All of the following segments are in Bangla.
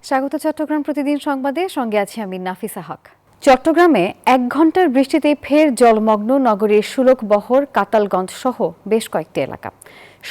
স্বাগত চট্টগ্রাম প্রতিদিন সংবাদে, সঙ্গে আছি আমি নাফিসা হক। চট্টগ্রামে 1 ঘন্টার বৃষ্টিতে ফের জলমগ্ন নগরীর সুলকবহর, কাতালগঞ্জ সহ বেশ কয়েকটি এলাকা।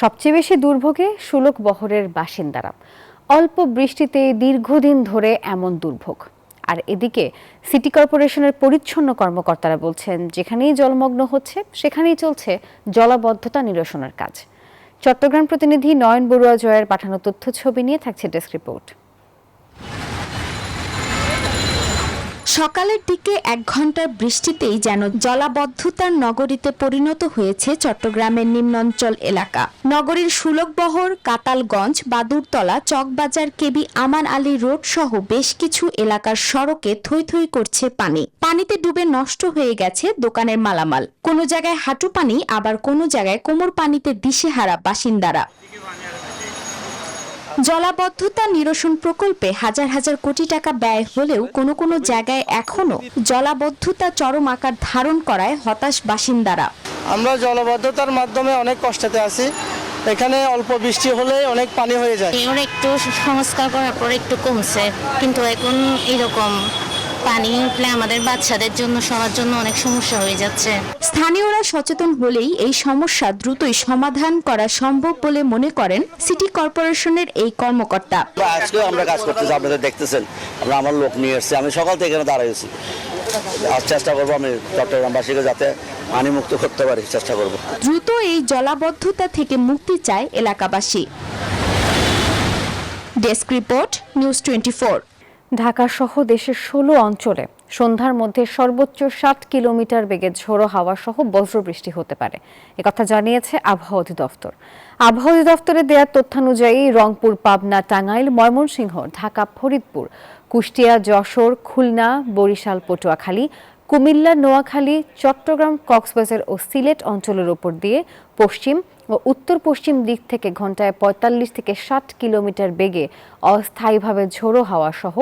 সবচেয়ে বেশি দুর্ভোগে সুলকবহরের বাসিন্দারা। অল্প বৃষ্টিতে দীর্ঘদিন ধরে এমন দুর্ভোগ। আর এদিকে সিটি কর্পোরেশনের পরিচ্ছন্ন কর্মকর্তারা বলছেন, যেখানেই জলমগ্ন হচ্ছে সেখানেই চলছে জলাবদ্ধতা নিরসনের কাজ। চট্টগ্রাম প্রতিনিধি নয়ন বড়ুয়া জয়ের পাঠানো তথ্য ছবি নিয়ে থাকছে ডেস্ক রিপোর্ট। সকালের দিকে 1 ঘন্টার বৃষ্টিতেই যেন জলাবদ্ধতার নগরীতে পরিণত হয়েছে চট্টগ্রামের নিম্নাঞ্চল এলাকা। নগরীর সুলকবহর, কাতালগঞ্জ, বাদুরতলা, চকবাজার, কেবি আমান আলী রোড সহ বেশ কিছু এলাকার সড়কে থই থই করছে পানি। পানিতে ডুবে নষ্ট হয়ে গেছে দোকানের মালামাল। কোনো জায়গায় হাঁটু পানি, আবার কোনো জায়গায় কোমর পানিতে দিশেহারা বাসিন্দারা। জলাবদ্ধতা নিরসন প্রকল্পে হাজার হাজার কোটি টাকা ব্যয় হলেও কোনো কোনো জায়গায় এখনো জলাবদ্ধতা চরম আকার ধারণ করায় হতাশ বাসিন্দারা। আমরা জলাবদ্ধতার মাধ্যমে অনেক কষ্টতে আছি। এখানে অল্প বৃষ্টি হলে অনেক পানি হয়ে যায়। ওরা একটু সংস্কার করার পর একটু কমছে, কিন্তু এখন এরকম পানি উঠলে আমাদের বাচ্চাদের জন্য, সবার জন্য অনেক সমস্যা হয়ে যাচ্ছে। স্থানীয়রা সচেতন হলেই এই সমস্যা দ্রুতই সমাধান করা সম্ভব বলে মনে করেন সিটি কর্পোরেশনের এই কর্মকর্তা। আজকেও আমরা কাজ করতেছি, আপনারা দেখতেছেন। আমার লোক নিয়ে এসেছি, আমি সকাল থেকে এখানে দাঁড়াইছি। আজ চেষ্টা করবো আমি চট্টগ্রামবাসীকে যাতে পানি মুক্ত করতে পারি, চেষ্টা করব। দ্রুত এই জলাবদ্ধতা থেকে মুক্তি চায় এলাকাবাসী। Desk report, news 24। ঢাকা সহ দেশের 16 অঞ্চলে সন্ধ্যার মধ্যে সর্বোচ্চ 60 কিলোমিটার বেগে ঝোড়ো হাওয়া সহ বজ্রবৃষ্টি হতে পারে, একথা জানিয়েছে আবহাওয়া অধিদপ্তর। আবহাওয়া অধিদপ্তরের দেওয়া তথ্যানুযায়ী রংপুর, পাবনা, টাঙ্গাইল, ময়মনসিংহ, ঢাকা, ফরিদপুর, কুষ্টিয়া, যশোর, খুলনা, বরিশাল, পটুয়াখালী, কুমিল্লা, নোয়াখালী, চট্টগ্রাম, কক্সবাজার ও সিলেট অঞ্চলের উপর দিয়ে পশ্চিম ও উত্তর পশ্চিম দিক থেকে ঘন্টায় 45 থেকে 60 কিলোমিটার বেগে অস্থায়ীভাবে ঝোড়ো হাওয়া সহ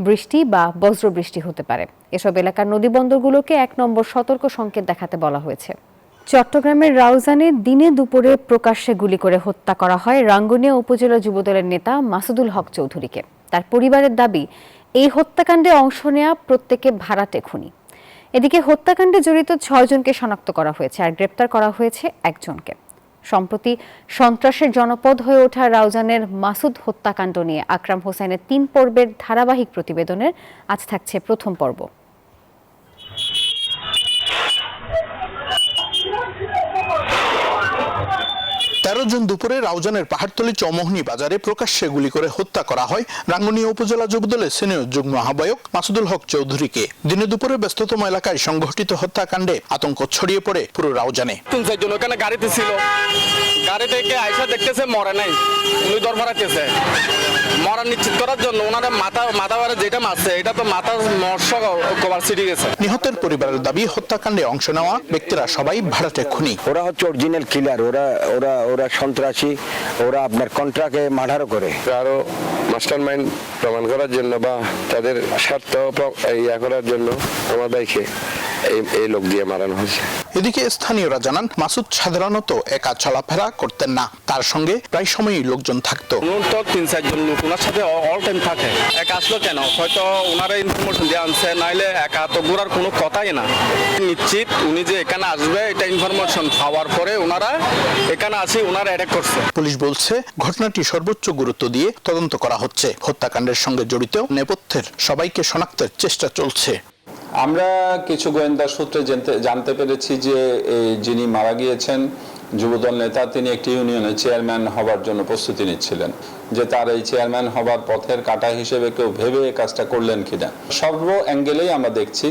বৃষ্টি বা বজ্রবৃষ্টি হতে পারে। এসব এলাকার নদীবন্দরগুলোকে 1 নম্বর সতর্ক সংকেত দেখাতে বলা হয়েছে। চট্টগ্রামের রাউজানে দিনে দুপুরে প্রকাশ্যে গুলি করে হত্যা করা হয় রাঙ্গুনিয়া উপজেলা যুবদলের নেতা মাসুদুল হক চৌধুরীকে। তার পরিবারের দাবি, এই হত্যাকাণ্ডে অংশ নেওয়া প্রত্যেকে ভাড়াটে খুনি। এদিকে হত্যাকাণ্ডে জড়িত 6 জনকে শনাক্ত করা হয়েছে আর গ্রেপ্তার করা হয়েছে 1 জনকে। সম্প্রতি সন্ত্রাসের জনপদ হয়ে ওঠা রাউজানের মাসুদ হত্যাকাণ্ড নিয়ে আকরাম হোসেনের 3 পর্বের ধারাবাহিক প্রতিবেদনের আজ থাকছে প্রথম পর্ব। জুন দুপুরে রাউজানের পাহাড়তলী চৌমোহনী বাজারে প্রকাশ্যে গুলি করে হত্যা করা হয় রাঙ্গুনিয়া উপজেলা যুবদলের সিনিয়র যুগ্ম আহ্বায়ক মাসুদুল হক চৌধুরীকে। দিনে দুপুরে ব্যস্ততম এলাকায় সংঘটিত হত্যাকাণ্ডে আতঙ্ক ছড়িয়ে পড়ে পুরো রাউজানে। 3-4 জন ওখানে গাড়িতে ছিল, গাড়ি থেকে আইসা দেখতেছে মরে নাই, উনি দর ভরাইতেছে। মরা নিশ্চিত করার জন্য ওনারা মাথা বারে যেটা মারছে, এটা তো মাথার মর্ষ কভার ছিটে গেছে। নিহতের পরিবারের দাবি, হত্যাকাণ্ডে অংশ নেওয়া ব্যক্তিরা সবাই ভাড়াটে খুনি। ওরা হচ্ছে অরিজিনাল কিলার, ওরা সন্ত্রাসী, ওরা আপনার কন্ট্রাক্টে মার্ডারও করে। আরো মাস্টারমাইন্ড প্রমাণ করার জন্য বা তাদের স্বার্থ ইয়া করার জন্য আমার ভাইকে এই লোক দিয়ে মারানো হয়েছে। এদিকে স্থানীয়রা জানান, মাসুদ সাধারণত একা চলাফেরা করতেন না, তার সঙ্গে প্রায় সময়ই লোকজন থাকতো। তো 3-4 জন লোক ওনার সাথে অল টাইম থাকে। একা আসলো কেন? হয়তো ওনারা ইনফরমেশন দিয়ে আনছে, নাইলে একা তো ঘোরার কোনো কথাই না। নিশ্চিত উনি যে এখানে আসবে এটা ইনফরমেশন পাওয়ার পরে ওনারা এখানে আসি, ওনারা অ্যাটাক করছে। পুলিশ বলছে, ঘটনাটি সর্বোচ্চ গুরুত্ব দিয়ে তদন্ত করা হচ্ছে। হত্যাকাণ্ডের সঙ্গে জড়িত নেপথ্যের সবাইকে শনাক্তের চেষ্টা চলছে। আমরা কিছু গোয়েন্দা সূত্রে জানতে পেরেছি যে যিনি মারা গিয়েছেন যুবদল নেতা, তিনি একটি ইউনিয়নের চেয়ারম্যান হবার জন্য প্রস্তুতি নিচ্ছিলেন, যে তার এই চেয়ারম্যান হবার পথের কাঁটা হিসেবে কেউ ভেবে এই কাজটা করলেন কিনা। সর্ব অ্যাঙ্গেলেই আমরা দেখছি।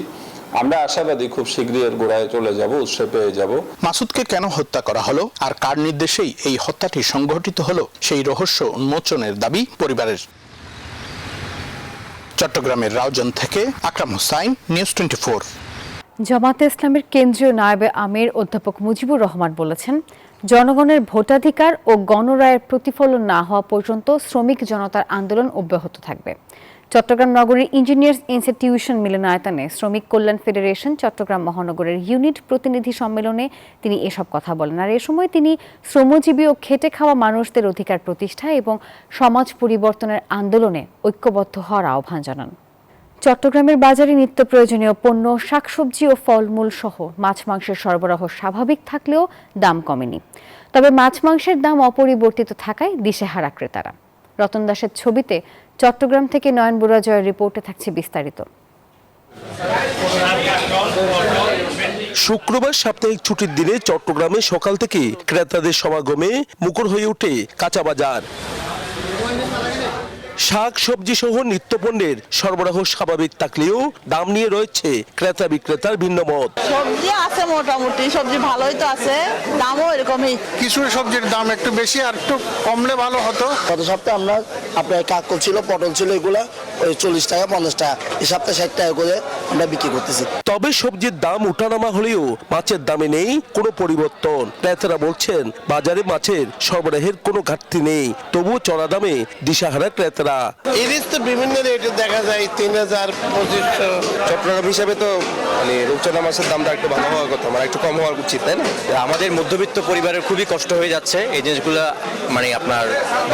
আমরা আশাবাদী খুব শীঘ্রই এর গোড়ায় চলে যাব, উৎসে পেয়ে যাব। মাসুদকে কেন হত্যা করা হলো আর কার নির্দেশেই এই হত্যাটি সংঘটিত হলো, সেই রহস্য উন্মোচনের দাবি পরিবারের। চট্টগ্রামের রাউজান থেকে আকরাম হোসাইন, নিউজ 24। জামায়াতে ইসলামের কেন্দ্রীয় নায়েবে আমির অধ্যাপক মুজিবুর রহমান বলেছেন, জনগণের ভোটাধিকার ও গণরায়ের প্রতিফলন না হওয়া পর্যন্ত শ্রমিক জনতার আন্দোলন অব্যাহত থাকবে। চট্টগ্রাম নগরীর ইঞ্জিনিয়ার্স ইনস্টিটিউশন মিলনায়তনে শ্রমিক কল্যাণ ফেডারেশন চট্টগ্রাম মহানগরের ইউনিট প্রতিনিধি সম্মেলনে তিনি এসব কথা বলেন। আর এ সময় তিনি শ্রমজীবী ও খেটে খাওয়া মানুষদের অধিকার প্রতিষ্ঠা এবং সমাজ পরিবর্তনের আন্দোলনে ঐক্যবদ্ধ হওয়ার আহ্বান জানান। চট্টগ্রামের বাজারে নিত্য প্রয়োজনীয় পণ্য, শাকসবজি ও ফলমূল সহ মাছ মাংসের সরবরাহ স্বাভাবিক থাকলেও দাম কমেনি। তবে মাছ মাংসের দাম অপরিবর্তিত থাকায় দিশেহারা ক্রেতারা। রতন দাসের ছবিতে চট্টগ্রাম থেকে নয়ন বড়ুয়া জয়ের রিপোর্টে থাকছে বিস্তারিত। শুক্রবার সাপ্তাহিক ছুটির দিনে চট্টগ্রামে সকাল থেকে ক্রেতাদের সমাগমে মুখর হয়ে ওঠে কাঁচা বাজার। শাক সবজি সহ নিত্যপণ্যের সরবরাহ স্বাভাবিক থাকলেও দাম নিয়ে রয়েছে ক্রেতা বিক্রেতার ভিন্ন মত। সবজি আছে, মোটামুটি সবজি ভালোই তো আছে, দামও এরকমই। কিছু সবজির দাম একটু বেশি, আর একটু কমলে ভালো হতো। গত সপ্তাহে আপনার কাকল ছিল, পটল ছিল, এগুলা ওই 40 টাকা 50 টাকা, এই সপ্তাহে 60 টাকা করে আমরা বিক্রি করতেছি। তবে সবজির দাম ওঠানামা হলেও মাছের দামে নেই কোনো পরিবর্তন। ক্রেতারা বলছেন বাজারে মাছের সরবরাহের কোনো ঘাটতি নেই, তবুও চড়া দামে দিশাহারা ক্রেতারা। ইলিশ তো বিভিন্ন রেটে দেখা যায়, 3000, 2500। চট্টগ্রাম হিসাবে তো মানে রূপচাঁদা মাছের দামটা একটু ভালো হওয়ার কথা, মানে একটু কম হওয়ার উচিত, তাই না? আমাদের মধ্যবিত্ত পরিবারের খুবই কষ্ট হয়ে যাচ্ছে এই জিনিসগুলো মানে আপনার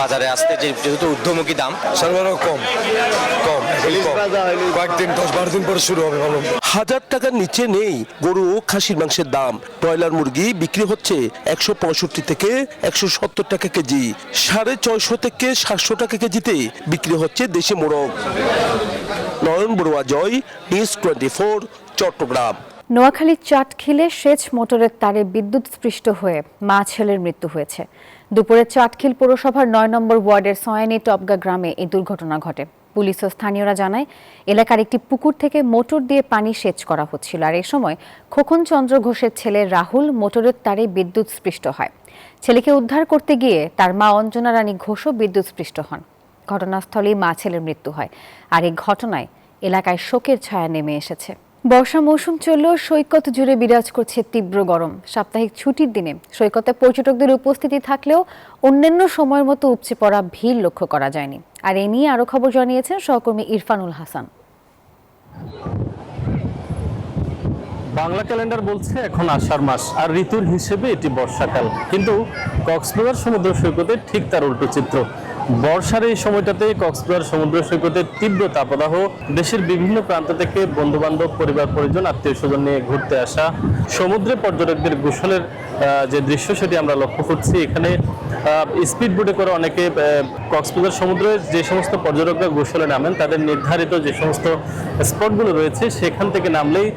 বাজারে আসতে, যেহেতু ঊর্ধ্বমুখী দাম। সরবরাহ কম কয়েকদিন 10-12 দিন পরে শুরু হবে। 1000 টাকার নিচে নেই গরু ও খাসির মাংসের দাম। ব্রয়লার মুরগি বিক্রি হচ্ছে 165 থেকে 170 টাকা কেজি, 650 থেকে 700 টাকা কেজিতে বিক্রি হচ্ছে দেশি মোরগ। নয়ন বড়ুয়া জয়, নিউজ 24, চট্টগ্রাম। নোয়াখালীর চাটখিলে সেচ মোটরের তারে বিদ্যুৎ স্পৃষ্ট হয়ে মা ছেলের মৃত্যু হয়েছে। দুপুরে চাটখিল পৌরসভার 9 নম্বর ওয়ার্ডের সয়ানি টপগা গ্রামে এই দুর্ঘটনা ঘটে। পুলিশ ও স্থানীয়রা জানায় এলাকার একটি পুকুর থেকে মোটর দিয়ে পানি সেচ করা হচ্ছিল। আর এ সময় খোকন চন্দ্র ঘোষের ছেলে রাহুল মোটরের তারে বিদ্যুৎ স্পৃষ্ট হয়। ছেলেকে উদ্ধার করতে গিয়ে তার মা অঞ্জনা রানী ঘোষও বিদ্যুৎ স্পৃষ্ট হন। ঘটনাস্থলেই মা ছেলের মৃত্যু হয়। আর এই ঘটনায় এলাকায় শোকের ছায়া নেমে এসেছে। বর্ষা মৌসুম চললেও সৈকত জুড়ে বিরাজ করছে তীব্র গরম। সাপ্তাহিক ছুটির দিনে সৈকতে পর্যটকদের উপস্থিতি থাকলেও অন্যান্য সময়ের মতো উপচে পড়া ভিড় লক্ষ্য করা যায়নি। আর এ নিয়ে আরো খবর জানিয়েছেন সহকর্মী ইরফানুল হাসান। বাংলা ক্যালেন্ডার বলছে এখন আষাঢ় মাস, আর ঋতুর হিসেবে এটি বর্ষাকাল। কিন্তু কক্সবাজার সমুদ্র সৈকতে ঠিক তার উল্টো চিত্র। বর্ষার এই সময়টাতে কক্সবাজার সমুদ্র সৈকতের তীব্র তাপদাহ, দেশের বিভিন্ন প্রান্ত থেকে বন্ধুবান্ধব, পরিবার পরিজন, আত্মীয় স্বজন নিয়ে ঘুরতে আসা, সমুদ্রে পর্যটকদের গোসলের যে দৃশ্য সেটি আমরা লক্ষ্য করছি। এখানে স্পিড বোটে করে অনেকে কক্সবাজার সমুদ্রে যে সমস্ত পর্যটকরা গোসলে নামেন তাদের নির্ধারিত যে সমস্ত স্পটগুলো রয়েছে সেখান থেকে নামলেই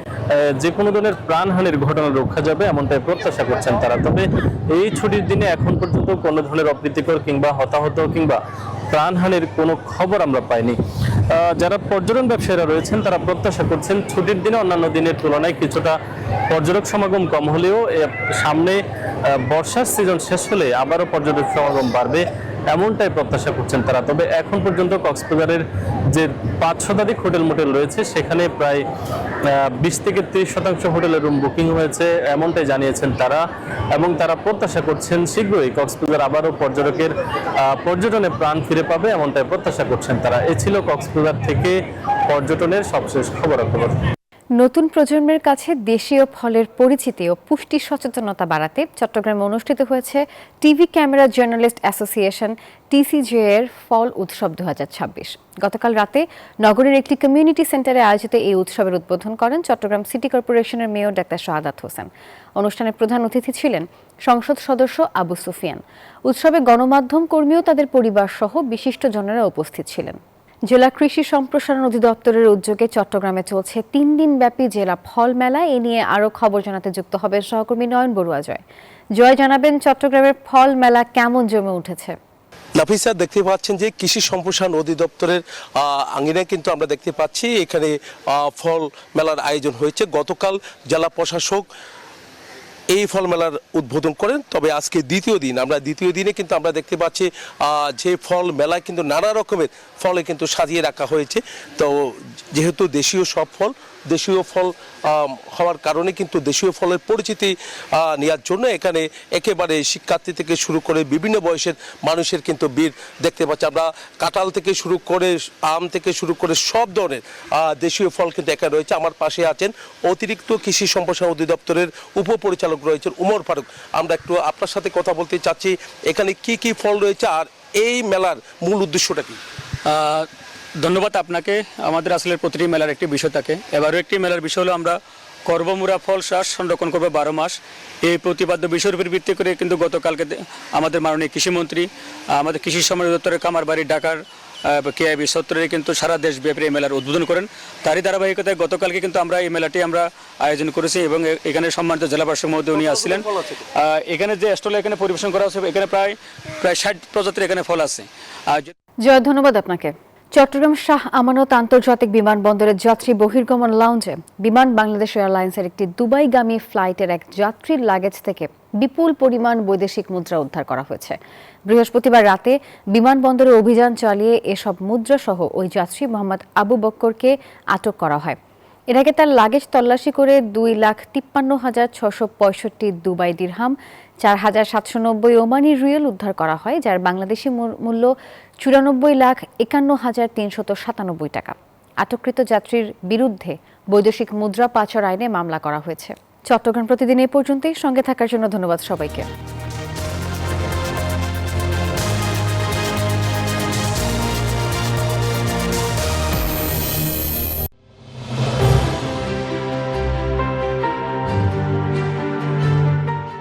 যে কোনো ধরনের প্রাণহানির ঘটনা রক্ষা যাবে এমনটাই প্রত্যাশা করছেন তারা। তবে এই ছুটির দিনে এখন পর্যন্ত কোনো ধরনের অপ্রীতিকর কিংবা হতাহত কিংবা প্রাণহানির কোনো খবর আমরা পাইনি। যারা পর্যটন ব্যবসায়ীরা রয়েছেন তারা প্রত্যাশা করছেন ছুটির দিনে অন্যান্য দিনের তুলনায় কিছুটা পর্যটক সমাগম কম হলেও সামনে বর্ষার সিজন শেষ হলে আবারও পর্যটক সমাগম বাড়বে এমনটাই প্রত্যাশা করছেন তারা। তবে এখন পর্যন্ত কক্সবাজারের যে 5 শতাধিক হোটেল মোটেল রয়েছে সেখানে প্রায় 20 থেকে 30% হোটেলের রুম বুকিং হয়েছে এমনটাই জানিয়েছেন তারা, এবং তারা প্রত্যাশা করছেন শীঘ্রই কক্সবাজার আবারও পর্যটনে প্রাণ ফিরে পাবে এমনটাই প্রত্যাশা করছেন তারা। এ ছিল কক্সবাজার থেকে পর্যটনের সবশেষ খবরাখবর। নতুন প্রজন্মের কাছে দেশীয় ফলের পরিচিতি ও পুষ্টি সচেতনতা বাড়াতে চট্টগ্রামে অনুষ্ঠিত হয়েছে TV camera journalist association TCJA এর ফল উৎসব 2026। গতকাল রাতে নগরের একটি কমিউনিটি সেন্টারে আয়োজিত এই উৎসবের উদ্বোধন করেন চট্টগ্রাম সিটি কর্পোরেশনের মেয়র ডাক্তার শাহাদাত হোসেন। অনুষ্ঠানে প্রধান অতিথি ছিলেন সংসদ সদস্য আবু সুফিয়ান। উৎসবে গণমাধ্যম কর্মীও তাদের পরিবার সহ বিশিষ্টজনেরা উপস্থিত ছিলেন। জেলা কৃষি সম্প্রসারণ অধিদপ্তরের উদ্যোগে চট্টগ্রামে চলছে 3 দিনব্যাপী জেলা ফল মেলা। এ নিয়ে আরো খবর জানাতে যুক্ত হবে সহকর্মী নয়ন বড়ুয়া জয় জানাবেন চট্টগ্রামের ফল মেলা কেমন জমে উঠেছে। নাফিসা, দেখতে পাচ্ছেন যে কৃষি সম্প্রসারণ অধিদপ্তরের আঙিনায় কিন্তু আমরা দেখতে পাচ্ছি এখানে ফল মেলার আয়োজন হয়েছে। গতকাল জেলা প্রশাসক এই ফল মেলার উদ্বোধন করেন। তবে আজকে দ্বিতীয় দিনে কিন্তু আমরা দেখতে পাচ্ছি যে ফল মেলা কিন্তু নানা রকমের ফলে কিন্তু সাজিয়ে রাখা হয়েছে। তো যেহেতু দেশীয় সব ফল দেশীয় ফল হওয়ার কারণে কিন্তু দেশীয় ফলের পরিচিতি নেওয়ার জন্য এখানে একেবারে শিক্ষার্থী থেকে শুরু করে বিভিন্ন বয়সের মানুষের কিন্তু ভিড় দেখতে পাচ্ছি আমরা। কাঁঠাল থেকে শুরু করে আম থেকে শুরু করে সব ধরনের দেশীয় ফল কিন্তু এখানে রয়েছে। আমার পাশে আছেন অতিরিক্ত কৃষি সম্প্রসারণ অধিদপ্তরের উপপরিচালক রয়েছেন উমর ফারুক। আমরা একটু আপনার সাথে কথা বলতে চাচ্ছি, এখানে কি কি ফল রয়েছে আর এই মেলার মূল উদ্দেশ্যটা কি? ধন্যবাদ আপনাকে। আমাদের আসলে প্রতিটি মেলার একটি বিষয় থাকে। এবারও একটি মেলার বিষয় হলো আমরা কর্মমুরা ফল শ্বাস সংরক্ষণ করবো 12 মাস। এই প্রতিপাদ্য বিষয়ের উপর ভিত্তি করে কিন্তু গতকালকে আমাদের মাননীয় কৃষিমন্ত্রী আমাদের কৃষি সম্মেলন দপ্তরের কামারবাড়ি ঢাকার কেআইবি সত্তরে কিন্তু সারা দেশব্যাপী এই মেলার উদ্বোধন করেন। তারই ধারাবাহিকতায় গতকালকে কিন্তু আমরা এই মেলাটি আমরা আয়োজন করেছি এবং এখানে সম্মানিত জেলা প্রশাসক মহোদয় উনি আসছিলেন। এখানে যে স্টলে এখানে পরিবেশন করা হচ্ছে এখানে প্রায় 60 প্রজাতির এখানে ফল আছে। জয়, ধন্যবাদ আপনাকে। চট্টগ্রাম শাহ আমানত আন্তর্জাতিক বিমানবন্দরের যাত্রী বহির্গমন লাউঞ্জে বিমান বাংলাদেশ এয়ারলাইন্সের একটি দুবাইগামী ফ্লাইটের এক যাত্রীর লাগেজ থেকে বিপুল পরিমাণ বৈদেশিক মুদ্রা উদ্ধার করা হয়েছে। বৃহস্পতিবার রাতে বিমানবন্দরে অভিযান চালিয়ে এসব মুদ্রা সহ ওই যাত্রী মোহাম্মদ আবু বক্করকে আটক করা হয়। এর আগে তার লাগেজ তল্লাশি করে 2,53,665 দুবাই দিরহাম, 4,790 ওমানি রিয়েল উদ্ধার করা হয়, যার বাংলাদেশি মূল্য 94,51,397 টাকা। আটককৃত যাত্রীর বিরুদ্ধে বৈদেশিক মুদ্রা পাচার আইনে মামলা করা হয়েছে। চট্টগ্রাম প্রতিদিন এই পর্যন্তই। সঙ্গে থাকার জন্য ধন্যবাদ সবাইকে।